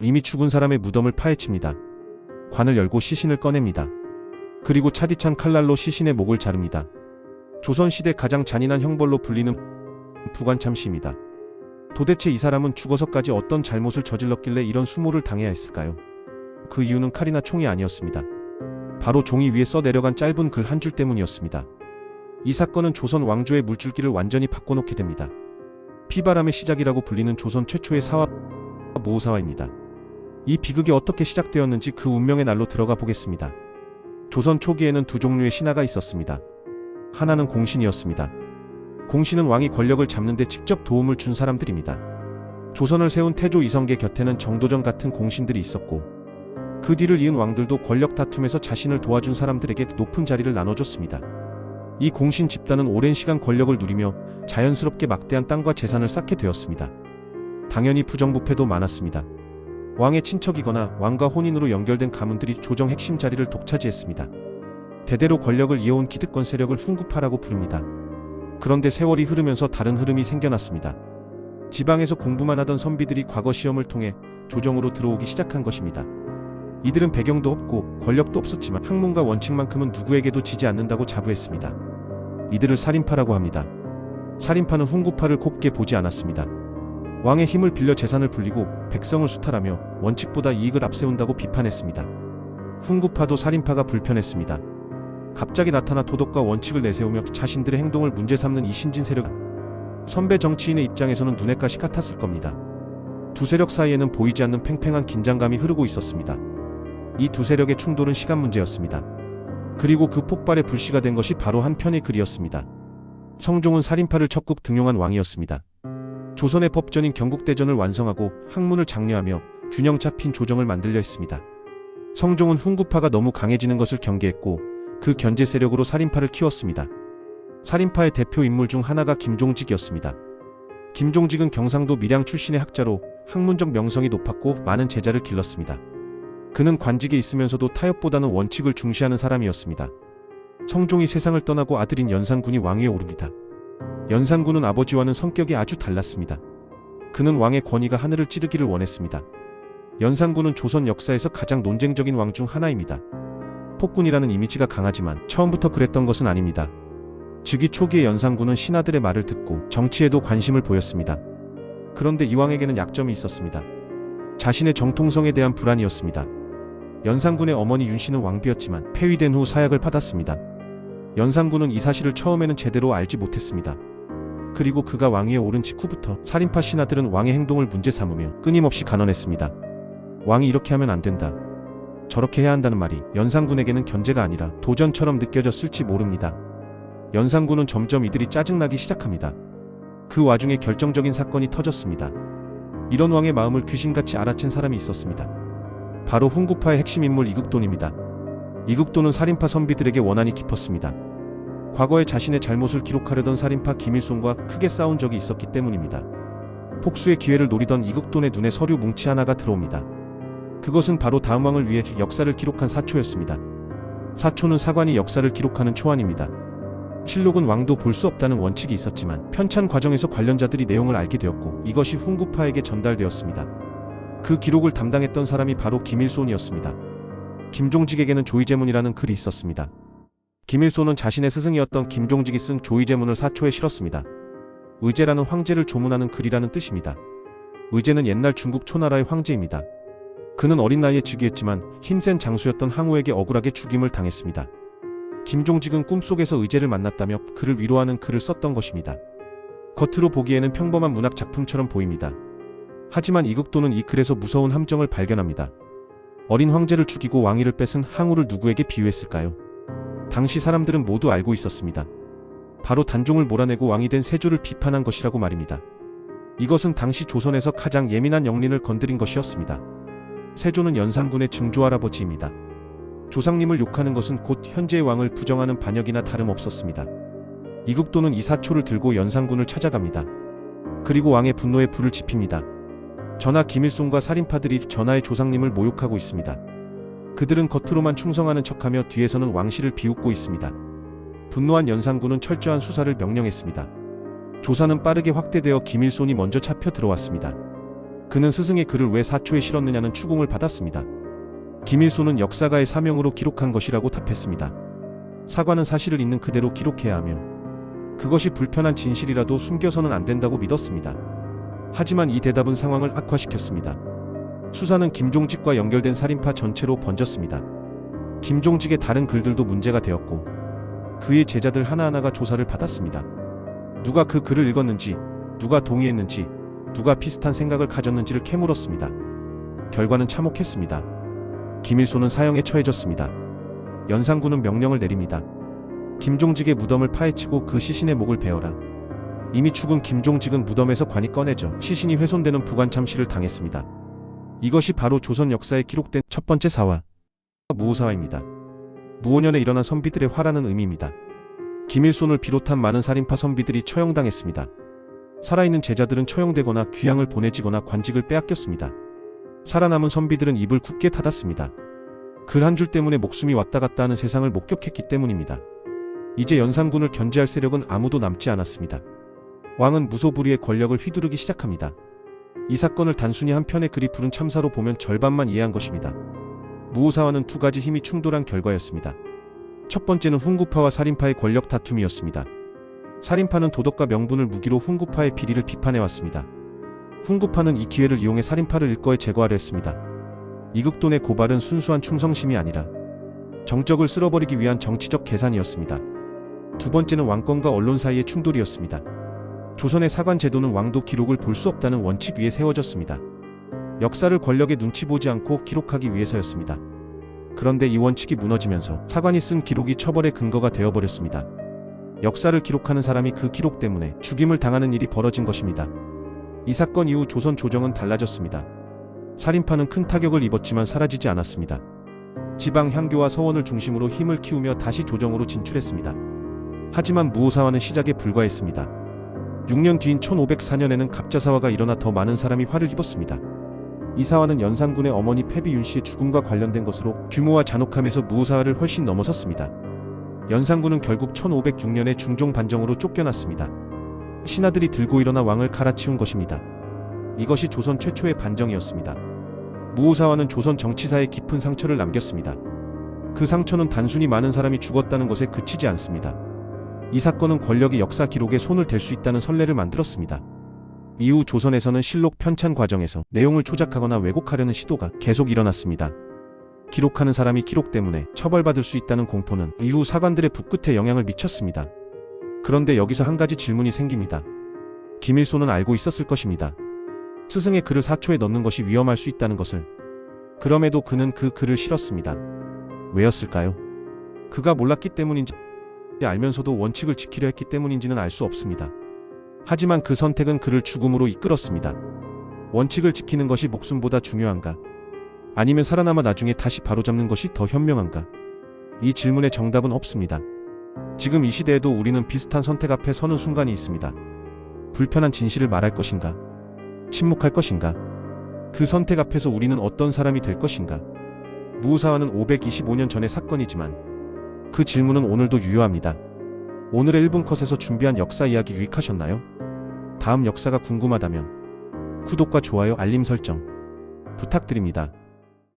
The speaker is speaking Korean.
이미 죽은 사람의 무덤을 파헤칩니다. 관을 열고 시신을 꺼냅니다. 그리고 차디찬 칼날로 시신의 목을 자릅니다. 조선시대 가장 잔인한 형벌로 불리는 부관참시입니다. 도대체 이 사람은 죽어서까지 어떤 잘못을 저질렀길래 이런 수모를 당해야 했을까요? 그 이유는 칼이나 총이 아니었습니다. 바로 종이 위에 써내려간 짧은 글 한 줄 때문이었습니다. 이 사건은 조선 왕조의 물줄기를 완전히 바꿔놓게 됩니다. 피바람의 시작이라고 불리는 조선 최초의 사화 모사화입니다. 이 비극이 어떻게 시작되었는지 그 운명의 날로 들어가 보겠습니다. 조선 초기에는 두 종류의 신하가 있었습니다. 하나는 공신이었습니다. 공신은 왕이 권력을 잡는 데 직접 도움을 준 사람들입니다. 조선을 세운 태조 이성계 곁에는 정도전 같은 공신들이 있었고, 그 뒤를 이은 왕들도 권력 다툼에서 자신을 도와준 사람들에게 높은 자리를 나눠줬습니다. 이 공신 집단은 오랜 시간 권력을 누리며 자연스럽게 막대한 땅과 재산을 쌓게 되었습니다. 당연히 부정부패도 많았습니다. 왕의 친척이거나 왕과 혼인으로 연결된 가문들이 조정 핵심 자리를 독차지했습니다. 대대로 권력을 이어온 기득권 세력을 훈구파라고 부릅니다. 그런데 세월이 흐르면서 다른 흐름이 생겨났습니다. 지방에서 공부만 하던 선비들이 과거 시험을 통해 조정으로 들어오기 시작한 것입니다. 이들은 배경도 없고 권력도 없었지만 학문과 원칙만큼은 누구에게도 지지 않는다고 자부했습니다. 이들을 살인파라고 합니다. 살인파는 훈구파를 곱게 보지 않았습니다. 왕의 힘을 빌려 재산을 불리고 백성을 수탈하며 원칙보다 이익을 앞세운다고 비판했습니다. 훈구파도 살인파가 불편했습니다. 갑자기 나타나 도덕과 원칙을 내세우며 자신들의 행동을 문제 삼는 이 신진 세력, 선배 정치인의 입장에서는 눈엣 가시 같았을 겁니다. 두 세력 사이에는 보이지 않는 팽팽한 긴장감이 흐르고 있었습니다. 이 두 세력의 충돌은 시간 문제였습니다. 그리고 그 폭발의 불씨가 된 것이 바로 한 편의 글이었습니다. 성종은 살인파를 적극 등용한 왕이었습니다. 조선의 법전인 경국대전을 완성하고 학문을 장려하며 균형 잡힌 조정을 만들려 했습니다. 성종은 훈구파가 너무 강해지는 것을 경계했고 그 견제 세력으로 살인파를 키웠습니다. 살인파의 대표 인물 중 하나가 김종직이었습니다. 김종직은 경상도 밀양 출신의 학자로 학문적 명성이 높았고 많은 제자를 길렀습니다. 그는 관직에 있으면서도 타협보다는 원칙을 중시하는 사람이었습니다. 성종이 세상을 떠나고 아들인 연산군이 왕위에 오릅니다. 연산군은 아버지와는 성격이 아주 달랐습니다. 그는 왕의 권위가 하늘을 찌르기를 원했습니다. 연산군은 조선 역사에서 가장 논쟁적인 왕 중 하나입니다. 폭군이라는 이미지가 강하지만 처음부터 그랬던 것은 아닙니다. 즉위 초기에 연산군은 신하들의 말을 듣고 정치에도 관심을 보였습니다. 그런데 이 왕에게는 약점이 있었습니다. 자신의 정통성에 대한 불안이었습니다. 연산군의 어머니 윤씨는 왕비였지만 폐위된 후 사약을 받았습니다. 연산군은 이 사실을 처음에는 제대로 알지 못했습니다. 그리고 그가 왕위에 오른 직후부터 살인파 신하들은 왕의 행동을 문제 삼으며 끊임없이 간언했습니다. 왕이 이렇게 하면 안 된다, 저렇게 해야 한다는 말이 연산군에게는 견제가 아니라 도전처럼 느껴졌을지 모릅니다. 연산군은 점점 이들이 짜증나기 시작합니다. 그 와중에 결정적인 사건이 터졌습니다. 이런 왕의 마음을 귀신같이 알아챈 사람이 있었습니다. 바로 훈구파의 핵심 인물 이극돈입니다. 이극돈은 살인파 선비들에게 원한이 깊었습니다. 과거에 자신의 잘못을 기록하려던 살인파 김일손과 크게 싸운 적이 있었기 때문입니다. 폭수의 기회를 노리던 이극돈의 눈에 서류 뭉치 하나가 들어옵니다. 그것은 바로 다음 왕을 위해 역사를 기록한 사초였습니다. 사초는 사관이 역사를 기록하는 초안입니다. 실록은 왕도 볼 수 없다는 원칙이 있었지만 편찬 과정에서 관련자들이 내용을 알게 되었고 이것이 훈구파에게 전달되었습니다. 그 기록을 담당했던 사람이 바로 김일손이었습니다. 김종직에게는 조의제문이라는 글이 있었습니다. 김일손은 자신의 스승이었던 김종직이 쓴 조의제문을 사초에 실었습니다. 의제라는 황제를 조문하는 글이라는 뜻입니다. 의제는 옛날 중국 초나라의 황제입니다. 그는 어린 나이에 즉위했지만 힘센 장수였던 항우에게 억울하게 죽임을 당했습니다. 김종직은 꿈속에서 의제를 만났다며 그를 위로하는 글을 썼던 것입니다. 겉으로 보기에는 평범한 문학 작품처럼 보입니다. 하지만 이극돈은 이 글에서 무서운 함정을 발견합니다. 어린 황제를 죽이고 왕위를 뺏은 항우를 누구에게 비유했을까요? 당시 사람들은 모두 알고 있었습니다. 바로 단종을 몰아내고 왕이 된 세조를 비판한 것이라고 말입니다. 이것은 당시 조선에서 가장 예민한 영린을 건드린 것이었습니다. 세조는 연산군의 증조할아버지입니다. 조상님을 욕하는 것은 곧 현재의 왕을 부정하는 반역이나 다름없었습니다. 이극돈은 이 사초를 들고 연산군을 찾아갑니다. 그리고 왕의 분노에 불을 지핍니다. 전하 김일손과 살인파들이 전하의 조상님을 모욕하고 있습니다. 그들은 겉으로만 충성하는 척하며 뒤에서는 왕실을 비웃고 있습니다. 분노한 연산군은 철저한 수사를 명령했습니다. 조사는 빠르게 확대되어 김일손이 먼저 잡혀 들어왔습니다. 그는 스승의 글을 왜 사초에 실었느냐는 추궁을 받았습니다. 김일소는 역사가의 사명으로 기록한 것이라고 답했습니다. 사관은 사실을 있는 그대로 기록해야 하며 그것이 불편한 진실이라도 숨겨서는 안 된다고 믿었습니다. 하지만 이 대답은 상황을 악화시켰습니다. 수사는 김종직과 연결된 살인파 전체로 번졌습니다. 김종직의 다른 글들도 문제가 되었고 그의 제자들 하나하나가 조사를 받았습니다. 누가 그 글을 읽었는지, 누가 동의했는지, 누가 비슷한 생각을 가졌는지를 캐물었습니다. 결과는 참혹했습니다. 김일소는 사형에 처해졌습니다. 연산군은 명령을 내립니다. 김종직의 무덤을 파헤치고 그 시신의 목을 베어라. 이미 죽은 김종직은 무덤에서 관이 꺼내져 시신이 훼손되는 부관참시를 당했습니다. 이것이 바로 조선 역사에 기록된 첫 번째 사화, 무오사화입니다. 무오년에 일어난 선비들의 화라는 의미입니다. 김일손을 비롯한 많은 살인파 선비들이 처형당했습니다. 살아있는 제자들은 처형되거나 귀양을 보내지거나 관직을 빼앗겼습니다. 살아남은 선비들은 입을 굳게 닫았습니다. 글 한 줄 때문에 목숨이 왔다 갔다 하는 세상을 목격했기 때문입니다. 이제 연산군을 견제할 세력은 아무도 남지 않았습니다. 왕은 무소불위의 권력을 휘두르기 시작합니다. 이 사건을 단순히 한 편의 글이 부른 참사로 보면 절반만 이해한 것입니다. 무오사화는 두 가지 힘이 충돌한 결과였습니다. 첫 번째는 훈구파와 살인파의 권력 다툼이었습니다. 살인파는 도덕과 명분을 무기로 훈구파의 비리를 비판해왔습니다. 훈구파는 이 기회를 이용해 살인파를 일거에 제거하려 했습니다. 이극돈의 고발은 순수한 충성심이 아니라 정적을 쓸어버리기 위한 정치적 계산이었습니다. 두 번째는 왕권과 언론 사이의 충돌이었습니다. 조선의 사관 제도는 왕도 기록을 볼 수 없다는 원칙 위에 세워졌습니다. 역사를 권력의 눈치 보지 않고 기록하기 위해서였습니다. 그런데 이 원칙이 무너지면서 사관이 쓴 기록이 처벌의 근거가 되어버렸습니다. 역사를 기록하는 사람이 그 기록 때문에 죽임을 당하는 일이 벌어진 것입니다. 이 사건 이후 조선 조정은 달라졌습니다. 살인파는 큰 타격을 입었지만 사라지지 않았습니다. 지방 향교와 서원을 중심으로 힘을 키우며 다시 조정으로 진출했습니다. 하지만 무오사화는 시작에 불과했습니다. 6년 뒤인 1504년에는 갑자사화가 일어나 더 많은 사람이 화를 입었습니다. 이 사화는 연산군의 어머니 패비 윤씨의 죽음과 관련된 것으로 규모와 잔혹함에서 무오사화를 훨씬 넘어섰습니다. 연산군은 결국 1506년에 중종 반정으로 쫓겨났습니다. 신하들이 들고 일어나 왕을 갈아치운 것입니다. 이것이 조선 최초의 반정이었습니다. 무오사화는 조선 정치사에 깊은 상처를 남겼습니다. 그 상처는 단순히 많은 사람이 죽었다는 것에 그치지 않습니다. 이 사건은 권력이 역사 기록에 손을 댈 수 있다는 선례를 만들었습니다. 이후 조선에서는 실록 편찬 과정에서 내용을 조작하거나 왜곡하려는 시도가 계속 일어났습니다. 기록하는 사람이 기록 때문에 처벌받을 수 있다는 공포는 이후 사관들의 붓끝에 영향을 미쳤습니다. 그런데 여기서 한 가지 질문이 생깁니다. 김일소는 알고 있었을 것입니다. 스승의 글을 사초에 넣는 것이 위험할 수 있다는 것을. 그럼에도 그는 그 글을 실었습니다. 왜였을까요? 그가 몰랐기 때문인지 알면서도 원칙을 지키려 했기 때문인지는 알 수 없습니다. 하지만 그 선택은 그를 죽음으로 이끌었습니다. 원칙을 지키는 것이 목숨보다 중요한가? 아니면 살아남아 나중에 다시 바로잡는 것이 더 현명한가? 이 질문의 정답은 없습니다. 지금 이 시대에도 우리는 비슷한 선택 앞에 서는 순간이 있습니다. 불편한 진실을 말할 것인가? 침묵할 것인가? 그 선택 앞에서 우리는 어떤 사람이 될 것인가? 무오사화는 525년 전의 사건이지만 그 질문은 오늘도 유효합니다. 오늘의 1분 컷에서 준비한 역사 이야기 유익하셨나요? 다음 역사가 궁금하다면 구독과 좋아요, 알림 설정 부탁드립니다.